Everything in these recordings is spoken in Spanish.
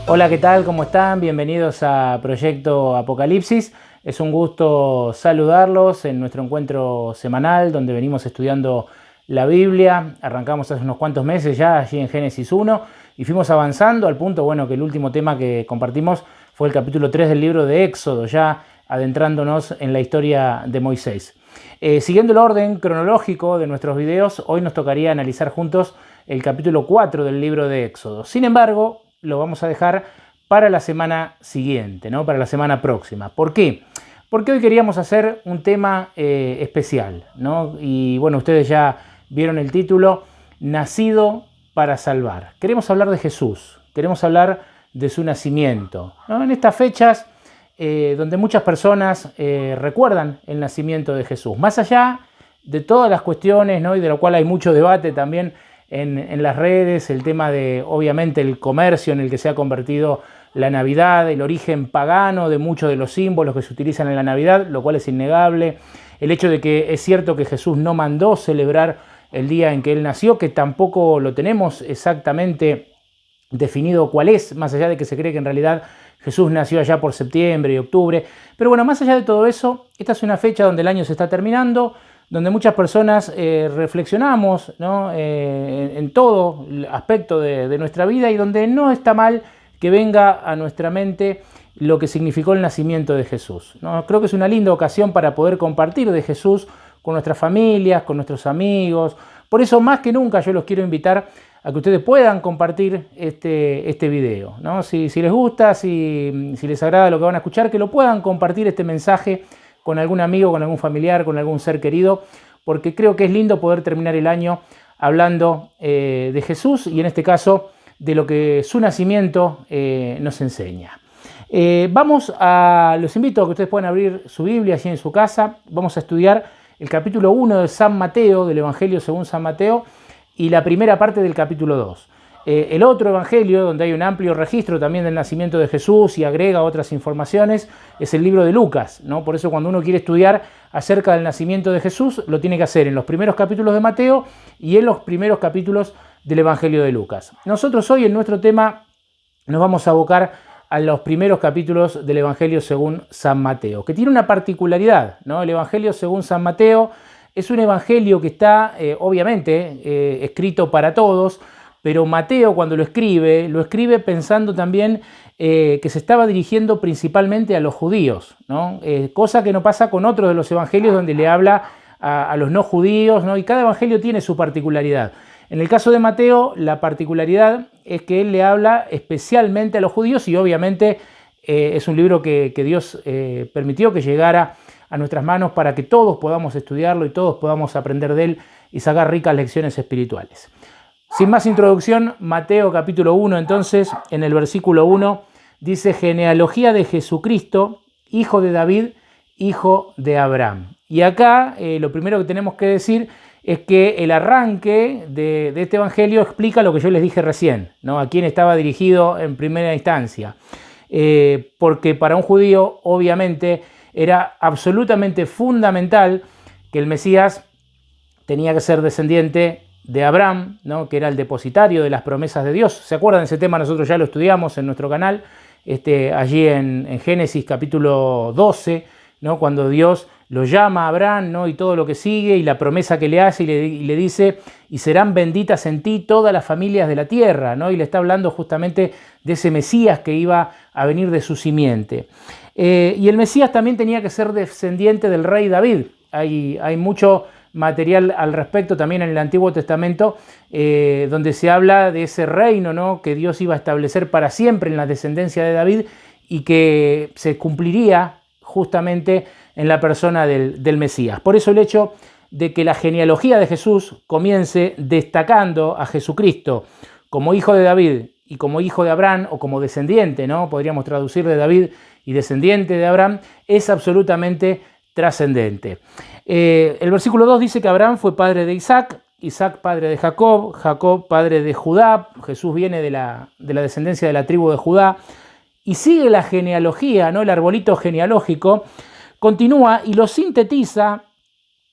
Hola, ¿qué tal? ¿Cómo están? Bienvenidos a Proyecto Apocalipsis. Es un gusto saludarlos en nuestro encuentro semanal donde venimos estudiando la Biblia. Arrancamos hace unos cuantos meses ya allí en Génesis 1 y fuimos avanzando al punto, que el último tema que compartimos fue el capítulo 3 del libro de Éxodo, ya adentrándonos en la historia de Moisés. Siguiendo el orden cronológico de nuestros videos, hoy nos tocaría analizar juntos el capítulo 4 del libro de Éxodo. Sin embargo, lo vamos a dejar para la semana siguiente, ¿no? Para la semana próxima. ¿Por qué? Porque hoy queríamos hacer un tema especial, ¿no? Y bueno, ustedes ya vieron el título, Nacido para Salvar. Queremos hablar de Jesús, queremos hablar de su nacimiento, ¿no? En estas fechas donde muchas personas recuerdan el nacimiento de Jesús, más allá de todas las cuestiones, ¿no? Y de lo cual hay mucho debate también en las redes, el tema de, obviamente, el comercio en el que se ha convertido la Navidad, el origen pagano de muchos de los símbolos que se utilizan en la Navidad, lo cual es innegable, el hecho de que es cierto que Jesús no mandó celebrar el día en que Él nació, que tampoco lo tenemos exactamente definido cuál es, más allá de que se cree que en realidad Jesús nació allá por septiembre y octubre. Pero bueno, más allá de todo eso, esta es una fecha donde el año se está terminando, donde muchas personas reflexionamos, ¿no? En todo aspecto de nuestra vida y donde no está mal que venga a nuestra mente lo que significó el nacimiento de Jesús, ¿no? Creo que es una linda ocasión para poder compartir de Jesús con nuestras familias, con nuestros amigos. Por eso, más que nunca, yo los quiero invitar a que ustedes puedan compartir este video, ¿no? Si les gusta, si les agrada lo que van a escuchar, que lo puedan compartir este mensaje con algún amigo, con algún familiar, con algún ser querido, porque creo que es lindo poder terminar el año hablando de Jesús y en este caso de lo que su nacimiento nos enseña. Los invito a que ustedes puedan abrir su Biblia allí en su casa. Vamos a estudiar el capítulo 1 de San Mateo, del Evangelio según San Mateo, y la primera parte del capítulo 2. El otro evangelio, donde hay un amplio registro también del nacimiento de Jesús y agrega otras informaciones, es el libro de Lucas, ¿no? Por eso cuando uno quiere estudiar acerca del nacimiento de Jesús, lo tiene que hacer en los primeros capítulos de Mateo y en los primeros capítulos del evangelio de Lucas. Nosotros hoy en nuestro tema nos vamos a abocar a los primeros capítulos del evangelio según San Mateo, que tiene una particularidad, ¿no? El evangelio según San Mateo es un evangelio que está, obviamente, escrito para todos, pero Mateo cuando lo escribe pensando también que se estaba dirigiendo principalmente a los judíos, ¿no? Cosa que no pasa con otros de los evangelios donde le habla a los no judíos, ¿no? Y cada evangelio tiene su particularidad. En el caso de Mateo, la particularidad es que él le habla especialmente a los judíos y obviamente es un libro que Dios permitió que llegara a nuestras manos para que todos podamos estudiarlo y todos podamos aprender de él y sacar ricas lecciones espirituales. Sin más introducción, Mateo capítulo 1, entonces, en el versículo 1, dice genealogía de Jesucristo, hijo de David, hijo de Abraham. Y acá lo primero que tenemos que decir es que el arranque de este evangelio explica lo que yo les dije recién, ¿no? A quién estaba dirigido en primera instancia. Porque para un judío, obviamente, era absolutamente fundamental que el Mesías tenía que ser descendiente de Abraham, ¿no? Que era el depositario de las promesas de Dios. ¿Se acuerdan de ese tema? Nosotros ya lo estudiamos en nuestro canal, allí en Génesis capítulo 12, ¿no? Cuando Dios lo llama a Abraham, ¿no? Y todo lo que sigue y la promesa que le hace y le dice, y serán benditas en ti todas las familias de la tierra, ¿no? Y le está hablando justamente de ese Mesías que iba a venir de su simiente. Y el Mesías también tenía que ser descendiente del rey David. Hay mucho material al respecto también en el Antiguo Testamento, donde se habla de ese reino, ¿no? Que Dios iba a establecer para siempre en la descendencia de David y que se cumpliría justamente en la persona del Mesías. Por eso el hecho de que la genealogía de Jesús comience destacando a Jesucristo como hijo de David y como hijo de Abraham, o como descendiente, ¿no? Podríamos traducir de David y descendiente de Abraham, es absolutamente trascendente. El versículo 2 dice que Abraham fue padre de Isaac, Isaac padre de Jacob, Jacob padre de Judá, Jesús viene de la descendencia de la tribu de Judá, y sigue la genealogía, ¿no? El arbolito genealógico, continúa y lo sintetiza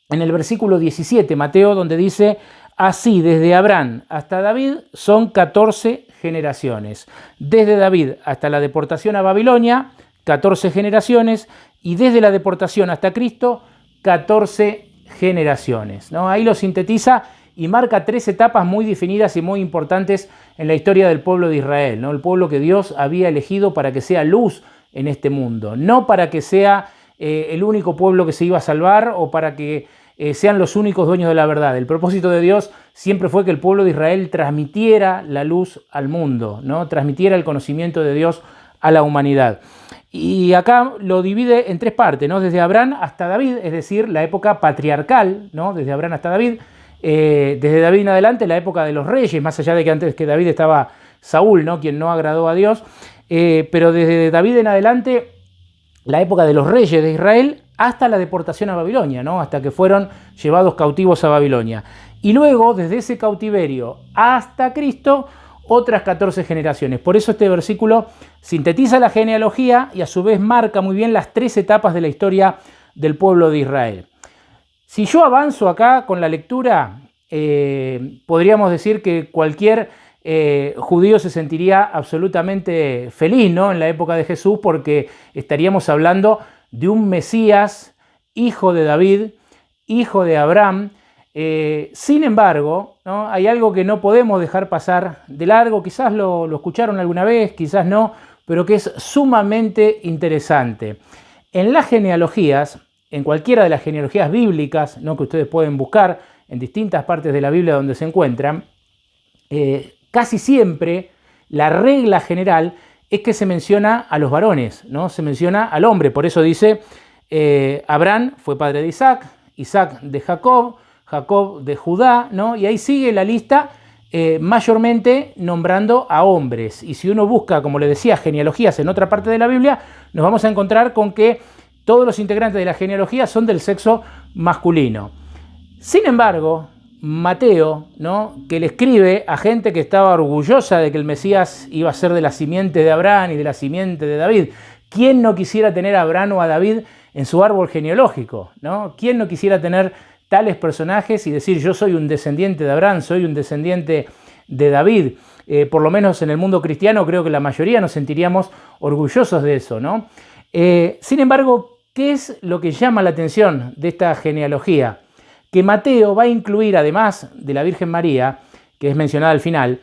en el versículo 17, Mateo, donde dice, así desde Abraham hasta David son 14 generaciones. Desde David hasta la deportación a Babilonia, 14 generaciones, y desde la deportación hasta Cristo, 14 generaciones, ¿no? Ahí lo sintetiza y marca 3 etapas muy definidas y muy importantes en la historia del pueblo de Israel, ¿no? El pueblo que Dios había elegido para que sea luz en este mundo, no para que sea el único pueblo que se iba a salvar o para que sean los únicos dueños de la verdad. El propósito de Dios siempre fue que el pueblo de Israel transmitiera la luz al mundo, ¿no? Transmitiera el conocimiento de Dios a la humanidad. Y acá lo divide en 3 partes, ¿no? Desde Abraham hasta David, es decir, la época patriarcal, ¿no? Desde Abraham hasta David. Desde David en adelante, la época de los reyes, más allá de que antes que David estaba Saúl, ¿no? Quien no agradó a Dios. Pero desde David en adelante, la época de los reyes de Israel hasta la deportación a Babilonia, ¿no? Hasta que fueron llevados cautivos a Babilonia. Y luego, desde ese cautiverio hasta Cristo, otras 14 generaciones. Por eso este versículo sintetiza la genealogía y a su vez marca muy bien las 3 etapas de la historia del pueblo de Israel. Si yo avanzo acá con la lectura, podríamos decir que cualquier judío se sentiría absolutamente feliz, ¿no? En la época de Jesús, porque estaríamos hablando de un Mesías, hijo de David, hijo de Abraham. Sin embargo, ¿no? Hay algo que no podemos dejar pasar de largo, quizás lo escucharon alguna vez, quizás no, pero que es sumamente interesante. En las genealogías, en cualquiera de las genealogías bíblicas, ¿no? Que ustedes pueden buscar en distintas partes de la Biblia donde se encuentran, casi siempre la regla general es que se menciona a los varones, ¿no? Se menciona al hombre. Por eso dice, Abraham fue padre de Isaac, Isaac de Jacob, Jacob de Judá, ¿no? Y ahí sigue la lista, mayormente nombrando a hombres. Y si uno busca, como le decía, genealogías en otra parte de la Biblia, nos vamos a encontrar con que todos los integrantes de la genealogía son del sexo masculino. Sin embargo, Mateo, ¿no? Que le escribe a gente que estaba orgullosa de que el Mesías iba a ser de la simiente de Abraham y de la simiente de David. ¿Quién no quisiera tener a Abraham o a David en su árbol genealógico, ¿no? ¿Quién no quisiera tener tales personajes y decir yo soy un descendiente de Abraham, soy un descendiente de David? Por lo menos en el mundo cristiano creo que la mayoría nos sentiríamos orgullosos de eso, ¿no? Sin embargo, ¿qué es lo que llama la atención de esta genealogía? Que Mateo va a incluir, además de la Virgen María, que es mencionada al final,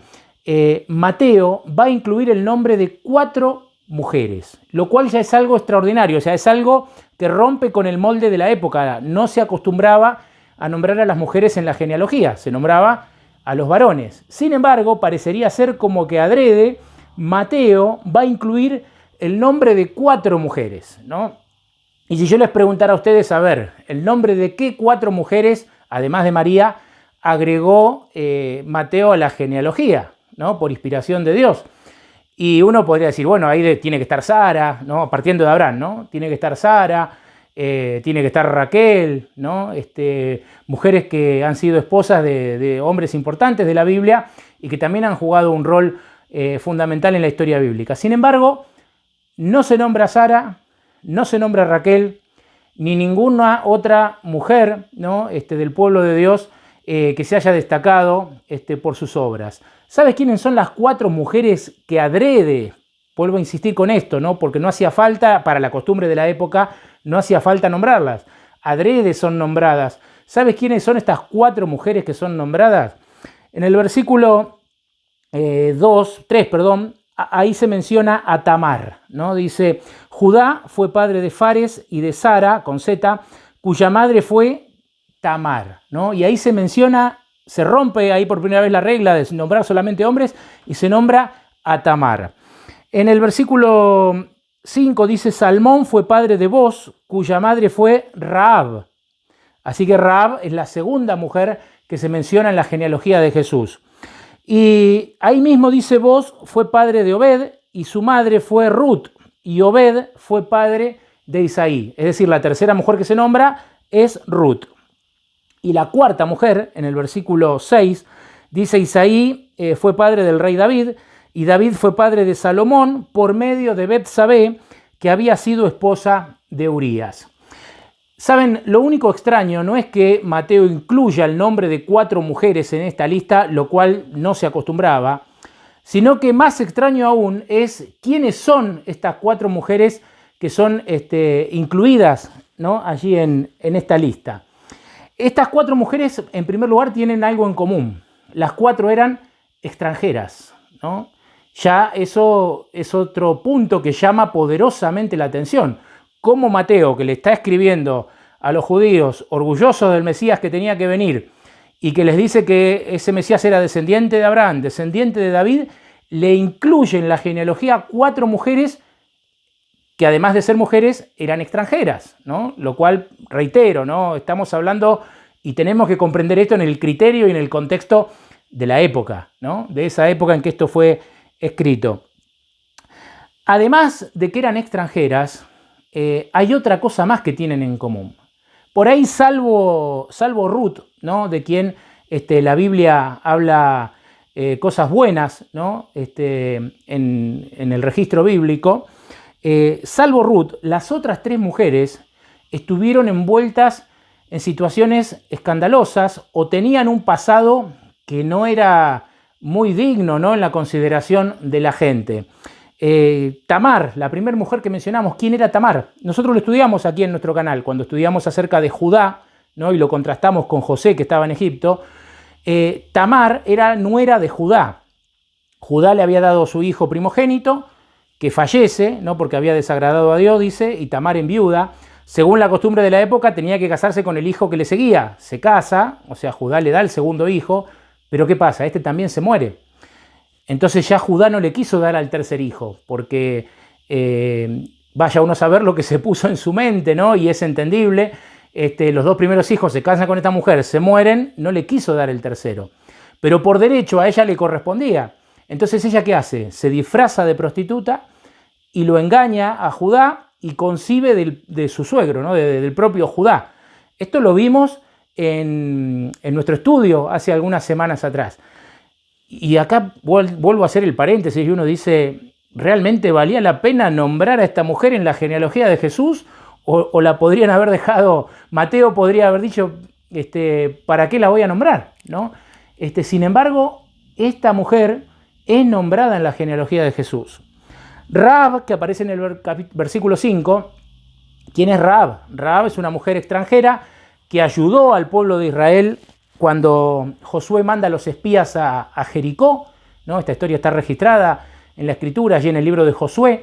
Mateo va a incluir el nombre de 4 mujeres, lo cual ya es algo extraordinario, o sea, es algo que rompe con el molde de la época. No se acostumbraba a nombrar a las mujeres en la genealogía, se nombraba a los varones. Sin embargo, parecería ser como que adrede Mateo va a incluir el nombre de 4 mujeres, ¿no? Y si yo les preguntara a ustedes, a ver, el nombre de qué 4 mujeres, además de María, agregó Mateo a la genealogía, ¿no? Por inspiración de Dios. Y uno podría decir, bueno, ahí tiene que estar Sara, ¿no? Partiendo de Abraham, ¿no? Tiene que estar Sara, tiene que estar Raquel, ¿no? Mujeres que han sido esposas de hombres importantes de la Biblia y que también han jugado un rol fundamental en la historia bíblica. Sin embargo, no se nombra a Sara, no se nombra a Raquel, ni ninguna otra mujer, ¿no? Del pueblo de Dios que se haya destacado por sus obras. ¿Sabes quiénes son las 4 mujeres que adrede? Vuelvo a insistir con esto, ¿no? Porque no hacía falta, para la costumbre de la época, no hacía falta nombrarlas. Adrede son nombradas. ¿Sabes quiénes son estas 4 mujeres que son nombradas? En el versículo 3, ahí se menciona a Tamar, ¿no? Dice, Judá fue padre de Fares y de Sara, con Z, cuya madre fue Tamar, ¿no? Y ahí se menciona, se rompe ahí por primera vez la regla de nombrar solamente hombres y se nombra a Tamar. En el versículo 5 dice, Salmón fue padre de Boz, cuya madre fue Rahab. Así que Rahab es la segunda mujer que se menciona en la genealogía de Jesús. Y ahí mismo dice Boz fue padre de Obed y su madre fue Ruth. Y Obed fue padre de Isaí. Es decir, la tercera mujer que se nombra es Ruth. Y la cuarta mujer, en el versículo 6, dice Isaí fue padre del rey David. Y David fue padre de Salomón por medio de Betsabé, que había sido esposa de Urías. Saben, lo único extraño no es que Mateo incluya el nombre de 4 mujeres en esta lista, lo cual no se acostumbraba, sino que más extraño aún es quiénes son estas 4 mujeres que son incluidas, ¿no?, allí en esta lista. Estas 4 mujeres, en primer lugar, tienen algo en común. Las 4 eran extranjeras, ¿no? Ya eso es otro punto que llama poderosamente la atención. Cómo Mateo, que le está escribiendo a los judíos orgullosos del Mesías que tenía que venir y que les dice que ese Mesías era descendiente de Abraham, descendiente de David, le incluye en la genealogía 4 mujeres que, además de ser mujeres, eran extranjeras, ¿no? Lo cual, reitero, ¿no?, estamos hablando y tenemos que comprender esto en el criterio y en el contexto de la época, ¿no?, de esa época en que esto fue escrito. Además de que eran extranjeras, hay otra cosa más que tienen en común. Por ahí, salvo Ruth, ¿no?, de quien la Biblia habla cosas buenas, ¿no?, en el registro bíblico, salvo Ruth, las otras 3 mujeres estuvieron envueltas en situaciones escandalosas o tenían un pasado que no era muy digno, ¿no?, en la consideración de la gente. Tamar, la primera mujer que mencionamos, ¿quién era Tamar? Nosotros lo estudiamos aquí en nuestro canal, cuando estudiamos acerca de Judá, ¿no?, y lo contrastamos con José, que estaba en Egipto. Tamar era nuera de Judá. Judá le había dado su hijo primogénito, que fallece, ¿no?, porque había desagradado a Dios, dice, y Tamar enviuda. Según la costumbre de la época, tenía que casarse con el hijo que le seguía. Se casa, o sea, Judá le da el segundo hijo, pero ¿qué pasa? Este también se muere. Entonces ya Judá no le quiso dar al tercer hijo, porque vaya uno a saber lo que se puso en su mente, ¿no? Y es entendible. Los 2 primeros hijos se casan con esta mujer, se mueren, no le quiso dar el tercero. Pero por derecho a ella le correspondía. Entonces, ¿ella qué hace? Se disfraza de prostituta y lo engaña a Judá y concibe de su suegro, ¿no?, del propio Judá. Esto lo vimos en nuestro estudio hace algunas semanas atrás. Y acá vuelvo a hacer el paréntesis y uno dice, ¿realmente valía la pena nombrar a esta mujer en la genealogía de Jesús? ¿O la podrían haber dejado? Mateo podría haber dicho, ¿para qué la voy a nombrar?, ¿no? Sin embargo, esta mujer es nombrada en la genealogía de Jesús. Rahab, que aparece en el versículo 5, ¿quién es Rahab? Rahab es una mujer extranjera que ayudó al pueblo de Israel cuando Josué manda a los espías a Jericó, ¿no? Esta historia está registrada en la Escritura, allí en el libro de Josué.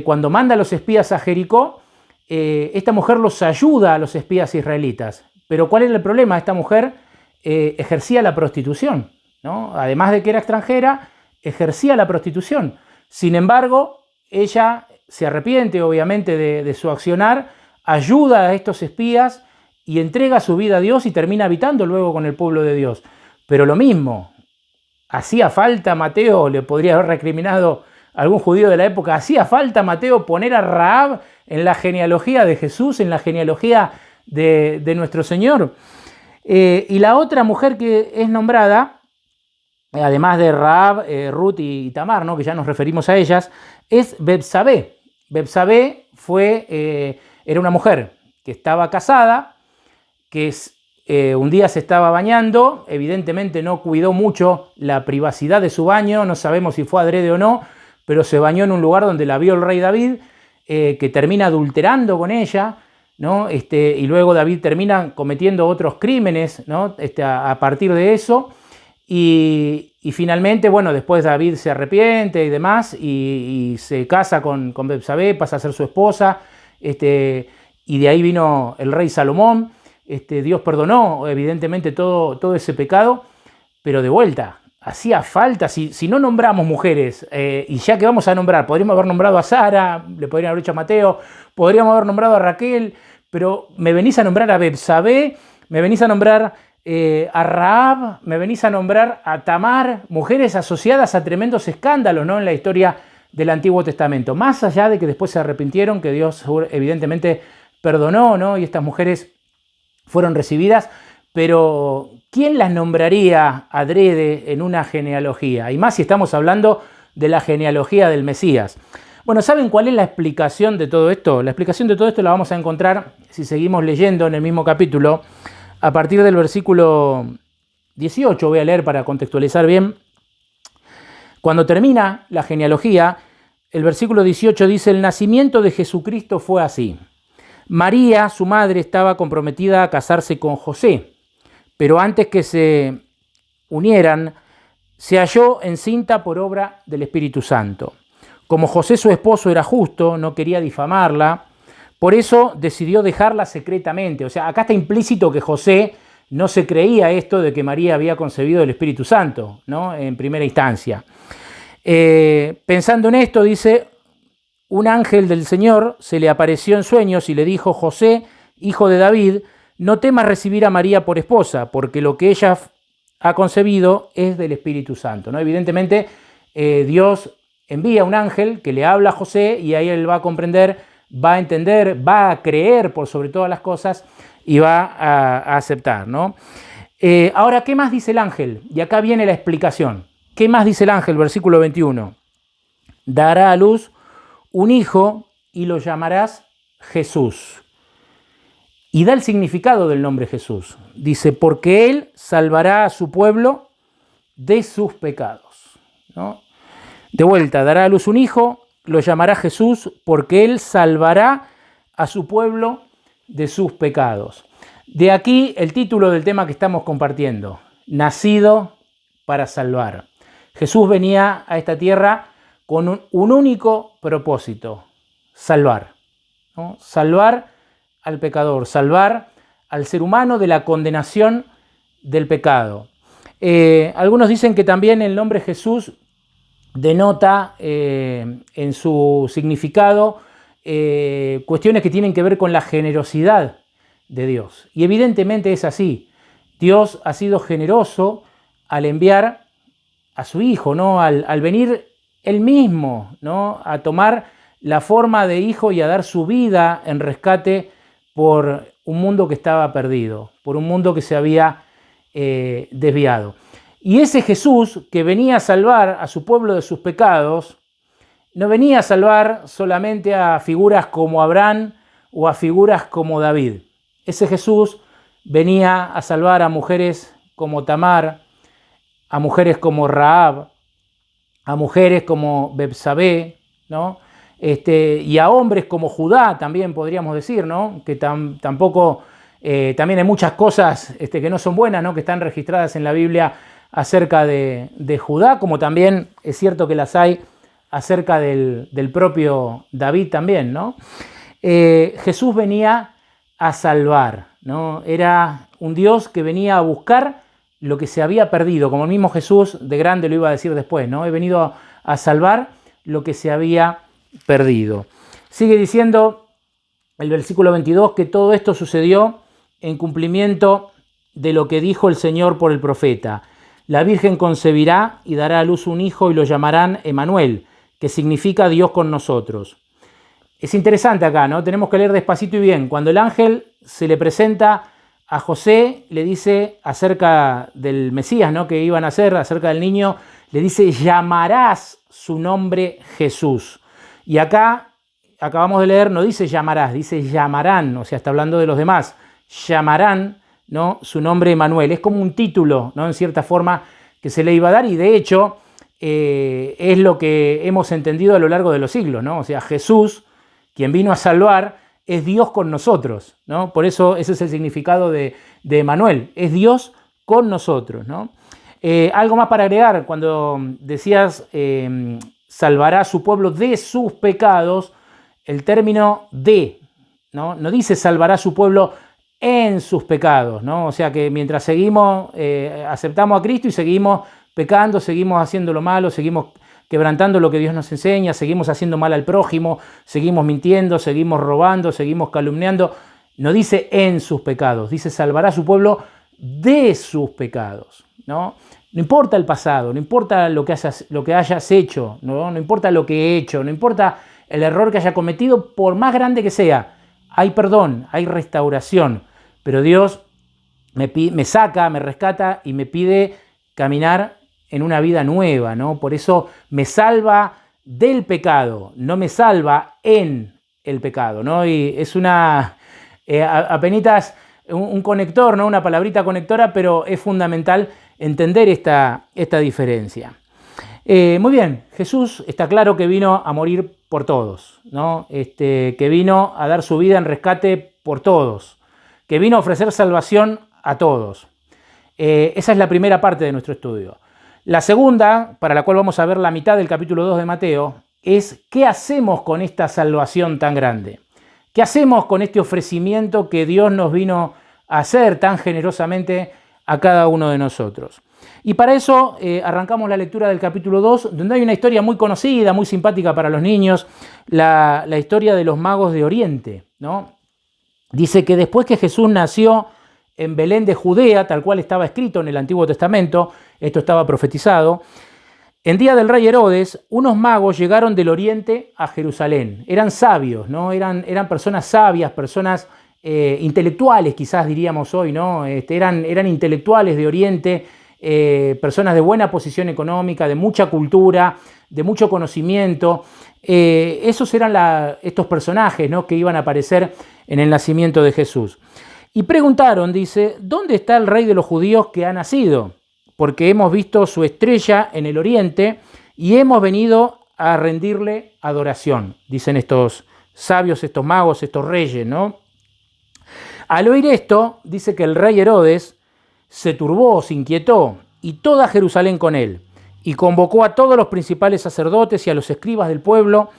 Cuando manda a los espías a Jericó, esta mujer los ayuda a los espías israelitas. Pero ¿cuál era el problema? Esta mujer ejercía la prostitución, ¿no? Además de que era extranjera, ejercía la prostitución. Sin embargo, ella se arrepiente, obviamente, de su accionar, ayuda a estos espías y entrega su vida a Dios y termina habitando luego con el pueblo de Dios. Pero lo mismo, hacía falta, Mateo le podría haber recriminado a algún judío de la época, hacía falta, Mateo, poner a Rahab en la genealogía de Jesús, en la genealogía de nuestro Señor. Y la otra mujer que es nombrada, además de Rahab, Ruth y Tamar, ¿no?, que ya nos referimos a ellas, es Betsabé. Betsabé era una mujer que estaba casada, que un día se estaba bañando, evidentemente no cuidó mucho la privacidad de su baño, no sabemos si fue adrede o no, pero se bañó en un lugar donde la vio el rey David, que termina adulterando con ella, ¿no? Y luego David termina cometiendo otros crímenes, ¿no?, a partir de eso. Y finalmente, bueno, después David se arrepiente y demás, y se casa con Betsabé, pasa a ser su esposa, y de ahí vino el rey Salomón. Dios perdonó, evidentemente, todo ese pecado, pero de vuelta, hacía falta, si no nombramos mujeres, y ya que vamos a nombrar, podríamos haber nombrado a Sara, le podrían haber dicho a Mateo, podríamos haber nombrado a Raquel, pero me venís a nombrar a Betsabé, me venís a nombrar a Rahab, me venís a nombrar a Tamar, mujeres asociadas a tremendos escándalos, ¿no?, en la historia del Antiguo Testamento. Más allá de que después se arrepintieron, que Dios evidentemente perdonó, ¿no?, y estas mujeres fueron recibidas, pero ¿quién las nombraría adrede en una genealogía? Y más si estamos hablando de la genealogía del Mesías. Bueno, ¿saben cuál es la explicación de todo esto? La explicación de todo esto la vamos a encontrar, si seguimos leyendo en el mismo capítulo, a partir del versículo 18, voy a leer para contextualizar bien. Cuando termina la genealogía, el versículo 18 dice: el nacimiento de Jesucristo fue así. María, su madre, estaba comprometida a casarse con José, pero antes que se unieran, se halló encinta por obra del Espíritu Santo. Como José, su esposo, era justo, no quería difamarla, por eso decidió dejarla secretamente. O sea, acá está implícito que José no se creía esto de que María había concebido el Espíritu Santo, ¿no? En primera instancia. Pensando en esto, dice: un ángel del Señor se le apareció en sueños y le dijo: José, hijo de David, no temas recibir a María por esposa, porque lo que ella ha concebido es del Espíritu Santo, ¿no? Evidentemente, Dios envía un ángel que le habla a José y ahí él va a comprender, va a entender, va a creer por sobre todas las cosas y va a aceptar, ¿no? Ahora, ¿qué más dice el ángel? Y acá viene la explicación. ¿Qué más dice el ángel? Versículo 21. Dará a luz un hijo y lo llamarás Jesús. Y da el significado del nombre Jesús. Dice: porque él salvará a su pueblo de sus pecados, ¿no? De vuelta, dará a luz un hijo, lo llamará Jesús, porque él salvará a su pueblo de sus pecados. De aquí el título del tema que estamos compartiendo: nacido para salvar. Jesús venía a esta tierra con un único propósito: salvar, ¿no? Salvar al pecador, salvar al ser humano de la condenación del pecado. Algunos dicen que también el nombre Jesús denota en su significado cuestiones que tienen que ver con la generosidad de Dios. Y evidentemente es así. Dios ha sido generoso al enviar a su Hijo, ¿no? Al venir Él mismo, ¿no? A tomar la forma de Hijo y a dar su vida en rescate por un mundo que estaba perdido, por un mundo que se había desviado. Y ese Jesús que venía a salvar a su pueblo de sus pecados, no venía a salvar solamente a figuras como Abraham o a figuras como David. Ese Jesús venía a salvar a mujeres como Tamar, a mujeres como Rahab, a mujeres como Betsabé, ¿no? Y a hombres como Judá también podríamos decir, ¿no? Que tampoco, también hay muchas cosas que no son buenas, ¿no? Que están registradas en la Biblia acerca de Judá, como también es cierto que las hay acerca del propio David también, ¿no? Jesús venía a salvar, ¿no? Era un Dios que venía a buscar lo que se había perdido, como el mismo Jesús de grande lo iba a decir después, ¿no? He venido a salvar lo que se había perdido. Sigue diciendo el versículo 22 que todo esto sucedió en cumplimiento de lo que dijo el Señor por el profeta: la Virgen concebirá y dará a luz un hijo y lo llamarán Emmanuel, que significa Dios con nosotros. Es interesante acá, ¿no? Tenemos que leer despacito y bien. Cuando el ángel se le presenta a José, le dice acerca del Mesías, ¿no? Que iban a hacer, acerca del niño, le dice: llamarás su nombre Jesús. Y acá, acabamos de leer, no dice llamarás, dice llamarán, o sea, está hablando de los demás. Llamarán, ¿no? Su nombre Emmanuel. Es como un título, ¿no? En cierta forma que se le iba a dar, y de hecho es lo que hemos entendido a lo largo de los siglos, ¿no? O sea, Jesús, quien vino a salvar, es Dios con nosotros, ¿no? Por eso ese es el significado de Emmanuel, es Dios con nosotros, ¿no? Algo más para agregar: cuando decías salvará a su pueblo de sus pecados, el término de, ¿no? No dice salvará a su pueblo en sus pecados, ¿no? O sea que mientras seguimos, aceptamos a Cristo y seguimos pecando, seguimos haciendo lo malo, seguimos quebrantando lo que Dios nos enseña, seguimos haciendo mal al prójimo, seguimos mintiendo, seguimos robando, seguimos calumniando. No dice en sus pecados, dice salvará a su pueblo de sus pecados, ¿no? No importa el pasado, no importa lo que hayas hecho, ¿no? No importa lo que he hecho, no importa el error que haya cometido, por más grande que sea, hay perdón, hay restauración, pero Dios me saca, me rescata y me pide caminar en una vida nueva, ¿no? Por eso me salva del pecado, no me salva en el pecado, ¿no? Y es apenitas un conector, ¿no? Una palabrita conectora, pero es fundamental entender esta diferencia. Muy bien, Jesús está claro que vino a morir por todos, ¿no? Que vino a dar su vida en rescate por todos, que vino a ofrecer salvación a todos. Esa es la primera parte de nuestro estudio. La segunda, para la cual vamos a ver la mitad del capítulo 2 de Mateo, es ¿qué hacemos con esta salvación tan grande? ¿Qué hacemos con este ofrecimiento que Dios nos vino a hacer tan generosamente a cada uno de nosotros? Y para eso arrancamos la lectura del capítulo 2, donde hay una historia muy conocida, muy simpática para los niños, la historia de los magos de Oriente, ¿no? Dice que después que Jesús nació en Belén de Judea, tal cual estaba escrito en el Antiguo Testamento, esto estaba profetizado, en día del rey Herodes, unos magos llegaron del Oriente a Jerusalén. Eran sabios, ¿no? Eran personas sabias, personas intelectuales, quizás diríamos hoy, ¿no? Eran intelectuales de Oriente, personas de buena posición económica, de mucha cultura, de mucho conocimiento. Esos eran estos personajes, ¿no?, que iban a aparecer en el nacimiento de Jesús. Y preguntaron, dice, ¿dónde está el rey de los judíos que ha nacido? Porque hemos visto su estrella en el oriente y hemos venido a rendirle adoración, dicen estos sabios, estos magos, estos reyes, ¿no? Al oír esto, dice que el rey Herodes se turbó, se inquietó, y toda Jerusalén con él, y convocó a todos los principales sacerdotes y a los escribas del pueblo,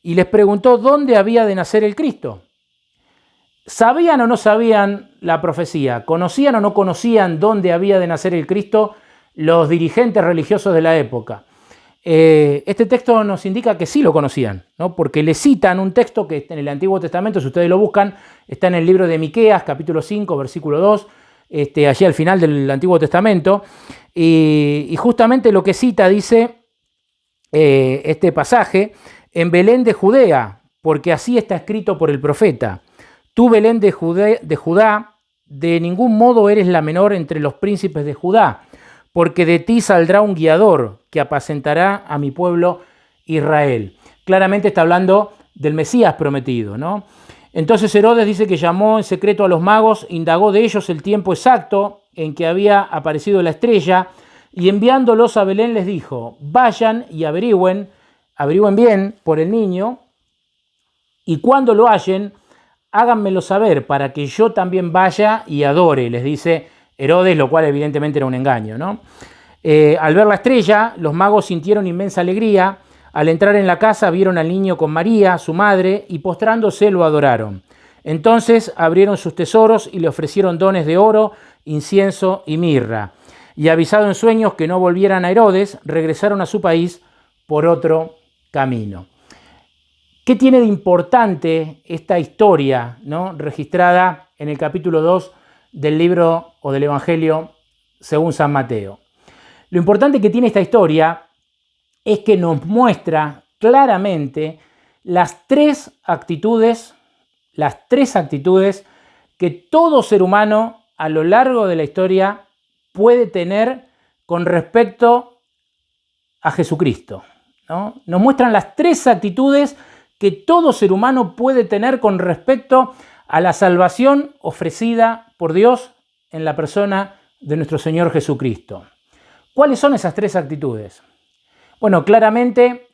y les preguntó dónde había de nacer el Cristo. ¿Sabían o no sabían la profecía? ¿Conocían o no conocían dónde había de nacer el Cristo los dirigentes religiosos de la época? Este texto nos indica que sí lo conocían, ¿no? Porque le citan un texto que en el Antiguo Testamento, si ustedes lo buscan, está en el libro de Miqueas, capítulo 5, versículo 2, allí al final del Antiguo Testamento, y justamente lo que cita dice este pasaje, en Belén de Judea, porque así está escrito por el profeta. Tú, Belén de Judá, de ningún modo eres la menor entre los príncipes de Judá, porque de ti saldrá un guiador que apacentará a mi pueblo Israel. Claramente está hablando del Mesías prometido, ¿no? Entonces Herodes dice que llamó en secreto a los magos, indagó de ellos el tiempo exacto en que había aparecido la estrella, y enviándolos a Belén les dijo, vayan y averigüen bien por el niño, y cuando lo hallen, háganmelo saber para que yo también vaya y adore, les dice Herodes, lo cual evidentemente era un engaño, ¿no? Al ver la estrella, los magos sintieron inmensa alegría. Al entrar en la casa vieron al niño con María, su madre, y postrándose lo adoraron. Entonces abrieron sus tesoros y le ofrecieron dones de oro, incienso y mirra. Y avisado en sueños que no volvieran a Herodes, regresaron a su país por otro camino. ¿Qué tiene de importante esta historia, ¿no?, registrada en el capítulo 2 del libro o del Evangelio según San Mateo? Lo importante que tiene esta historia es que nos muestra claramente las tres actitudes que todo ser humano a lo largo de la historia puede tener con respecto a Jesucristo, ¿no? Nos muestran las tres actitudes que todo ser humano puede tener con respecto a la salvación ofrecida por Dios en la persona de nuestro Señor Jesucristo. ¿Cuáles son esas tres actitudes? Bueno, claramente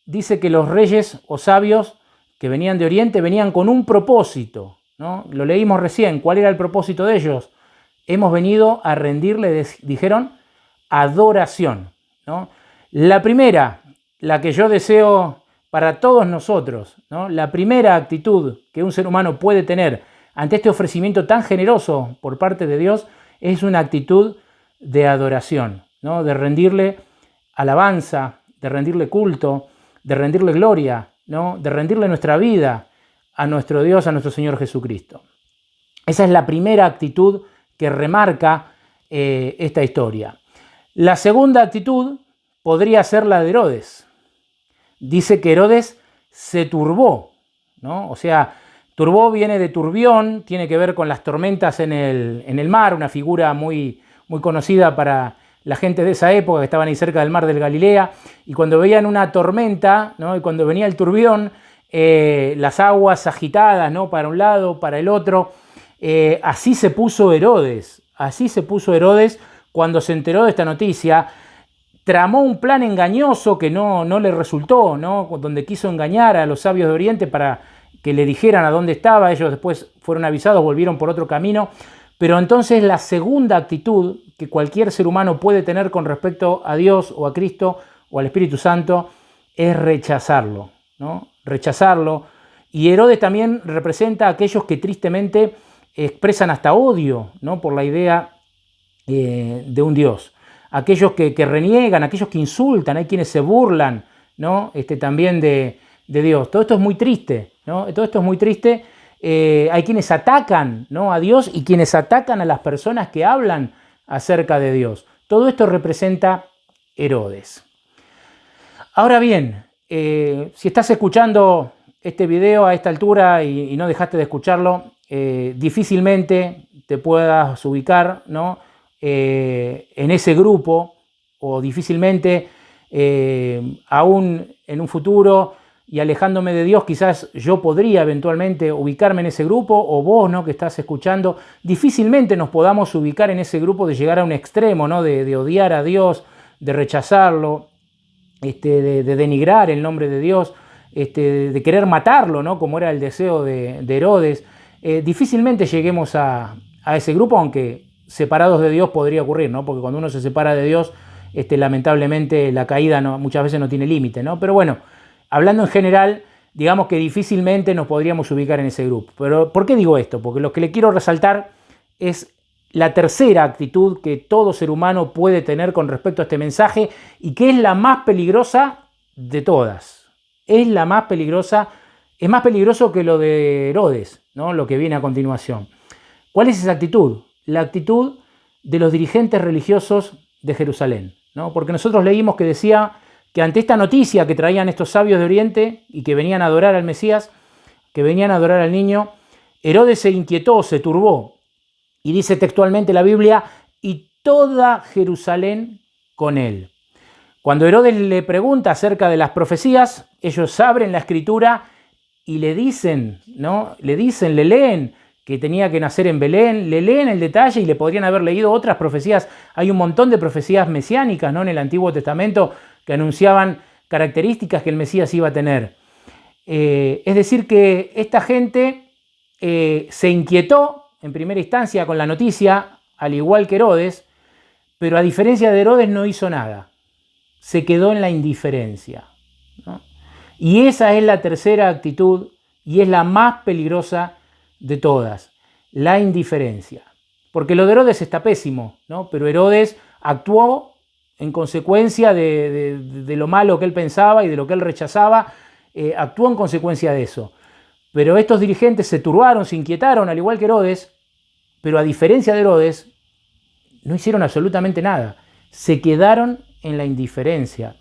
dice que los reyes o sabios que venían de Oriente venían con un propósito, ¿no? Lo leímos recién. ¿Cuál era el propósito de ellos? Hemos venido a rendirle, dijeron, adoración, ¿no? La primera, la que yo deseo para todos nosotros, ¿no? La primera actitud que un ser humano puede tener ante este ofrecimiento tan generoso por parte de Dios es una actitud de adoración, ¿no? De rendirle alabanza, de rendirle culto, de rendirle gloria, ¿no? De rendirle nuestra vida a nuestro Dios, a nuestro Señor Jesucristo. Esa es la primera actitud que remarca esta historia. La segunda actitud podría ser la de Herodes. Dice que Herodes se turbó, ¿no? O sea, turbó viene de turbión, tiene que ver con las tormentas en el mar, una figura muy, muy conocida para la gente de esa época que estaban ahí cerca del mar del Galilea, y cuando veían una tormenta, ¿no?, y cuando venía el turbión, las aguas agitadas, ¿no?, para un lado, para el otro, así se puso Herodes cuando se enteró de esta noticia. tramó un plan engañoso que no le resultó, ¿no? Donde quiso engañar a los sabios de Oriente para que le dijeran a dónde estaba. Ellos después fueron avisados, volvieron por otro camino. Pero entonces la segunda actitud que cualquier ser humano puede tener con respecto a Dios o a Cristo o al Espíritu Santo es rechazarlo, ¿no? Rechazarlo. Y Herodes también representa a aquellos que tristemente expresan hasta odio, ¿no? Por la idea de un Dios. Aquellos que reniegan, aquellos que insultan, hay quienes se burlan, ¿no? También de Dios. Todo esto es muy triste, ¿no? Todo esto es muy triste. Hay quienes atacan, ¿no? a Dios y quienes atacan a las personas que hablan acerca de Dios. Todo esto representa Herodes. Ahora bien, si estás escuchando este video a esta altura y no dejaste de escucharlo, difícilmente te puedas ubicar, ¿no? En ese grupo, o difícilmente aún en un futuro y alejándome de Dios, quizás yo podría eventualmente ubicarme en ese grupo, o vos, ¿no? que estás escuchando, difícilmente nos podamos ubicar en ese grupo de llegar a un extremo, ¿no? de odiar a Dios, de rechazarlo, de denigrar el nombre de Dios, de querer matarlo, ¿no? como era el deseo de Herodes. Difícilmente lleguemos a ese grupo, aunque separados de Dios podría ocurrir, ¿no? porque cuando uno se separa de Dios, lamentablemente la caída muchas veces no tiene límite, ¿no? Pero bueno, hablando en general, digamos que difícilmente nos podríamos ubicar en ese grupo. Pero ¿por qué digo esto? Porque lo que le quiero resaltar es la tercera actitud que todo ser humano puede tener con respecto a este mensaje y que es la más peligrosa de todas. Es la más peligrosa, es más peligroso que lo de Herodes, ¿no? Lo que viene a continuación. ¿Cuál es esa actitud? La actitud de los dirigentes religiosos de Jerusalén, ¿no? Porque nosotros leímos que decía que ante esta noticia que traían estos sabios de Oriente y que venían a adorar al Mesías, que venían a adorar al niño, Herodes se inquietó, se turbó. Y dice textualmente la Biblia, y toda Jerusalén con él. Cuando Herodes le pregunta acerca de las profecías, ellos abren la escritura y le dicen, ¿no? Le leen que tenía que nacer en Belén, le leen el detalle y le podrían haber leído otras profecías. Hay un montón de profecías mesiánicas, ¿no? en el Antiguo Testamento que anunciaban características que el Mesías iba a tener. Es decir, que esta gente se inquietó en primera instancia con la noticia, al igual que Herodes, pero a diferencia de Herodes no hizo nada. Se quedó en la indiferencia, ¿no? Y esa es la tercera actitud y es la más peligrosa de todas, la indiferencia. Porque lo de Herodes está pésimo, ¿no? Pero Herodes actuó en consecuencia de lo malo que él pensaba y de lo que él rechazaba, actuó en consecuencia de eso. Pero estos dirigentes se turbaron, se inquietaron, al igual que Herodes, pero a diferencia de Herodes, no hicieron absolutamente nada. Se quedaron en la indiferencia.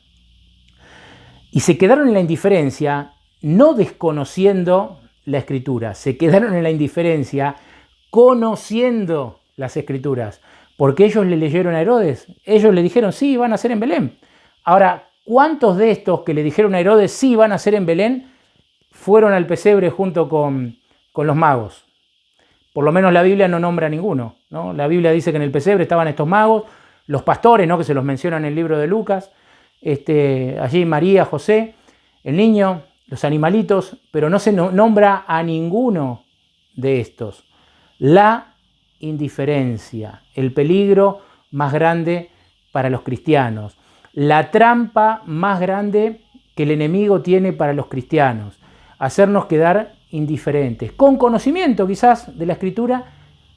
Y se quedaron en la indiferencia no desconociendo la Escritura, se quedaron en la indiferencia conociendo las Escrituras. Porque ellos le leyeron a Herodes, ellos le dijeron, sí, van a ser en Belén. Ahora, ¿cuántos de estos que le dijeron a Herodes, sí, van a ser en Belén, fueron al pesebre junto con los magos? Por lo menos la Biblia no nombra a ninguno, ¿no? La Biblia dice que en el pesebre estaban estos magos, los pastores, ¿no? que se los menciona en el libro de Lucas, allí María, José, el niño, los animalitos, pero no se nombra a ninguno de estos. La indiferencia, el peligro más grande para los cristianos, la trampa más grande que el enemigo tiene para los cristianos, hacernos quedar indiferentes, con conocimiento quizás de la Escritura,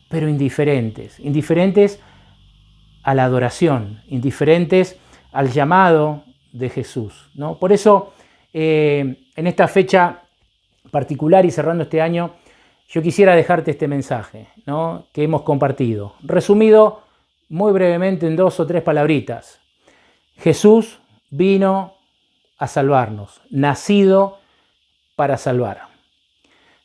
pero indiferentes a la adoración, indiferentes al llamado de Jesús, ¿no? Por eso, en esta fecha particular y cerrando este año, yo quisiera dejarte este mensaje, ¿no? que hemos compartido, resumido muy brevemente en 2 o 3 palabritas. Jesús vino a salvarnos, nacido para salvar.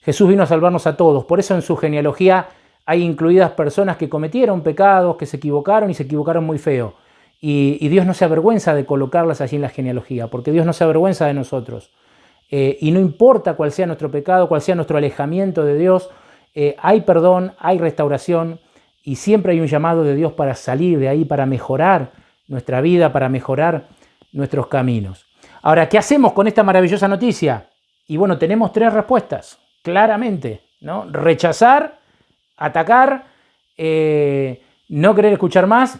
Jesús vino a salvarnos a todos, por eso en su genealogía hay incluidas personas que cometieron pecados, que se equivocaron y se equivocaron muy feo. Y Dios no se avergüenza de colocarlas allí en la genealogía, porque Dios no se avergüenza de nosotros. Y no importa cuál sea nuestro pecado, cuál sea nuestro alejamiento de Dios, hay perdón, hay restauración y siempre hay un llamado de Dios para salir de ahí, para mejorar nuestra vida, para mejorar nuestros caminos. Ahora, ¿qué hacemos con esta maravillosa noticia? Y bueno, tenemos 3 respuestas, claramente, ¿no? Rechazar, atacar, no querer escuchar más,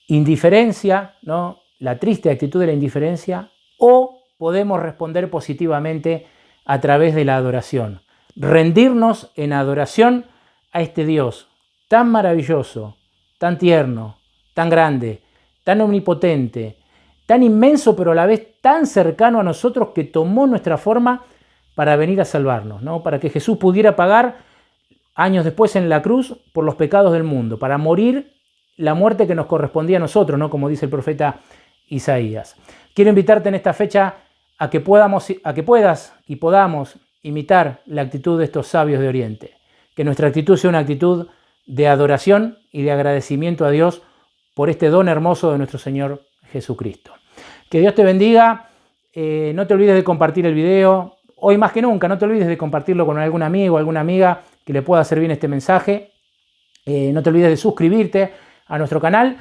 indiferencia, ¿no? La triste actitud de la indiferencia, o podemos responder positivamente a través de la adoración. Rendirnos en adoración a este Dios tan maravilloso, tan tierno, tan grande, tan omnipotente, tan inmenso, pero a la vez tan cercano a nosotros, que tomó nuestra forma para venir a salvarnos, ¿no? Para que Jesús pudiera pagar años después en la cruz por los pecados del mundo, para morir la muerte que nos correspondía a nosotros, ¿no? Como dice el profeta Isaías. Quiero invitarte en esta fecha a que puedas y podamos imitar la actitud de estos sabios de Oriente. Que nuestra actitud sea una actitud de adoración y de agradecimiento a Dios por este don hermoso de nuestro Señor Jesucristo. Que Dios te bendiga. No te olvides de compartir el video. Hoy más que nunca, no te olvides de compartirlo con algún amigo o alguna amiga que le pueda servir este mensaje. No te olvides de suscribirte a nuestro canal.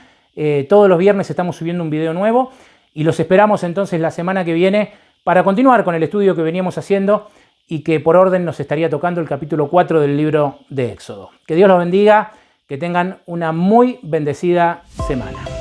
Todos los viernes estamos subiendo un video nuevo y los esperamos entonces la semana que viene para continuar con el estudio que veníamos haciendo y que por orden nos estaría tocando el capítulo 4 del libro de Éxodo. Que Dios los bendiga, que tengan una muy bendecida semana.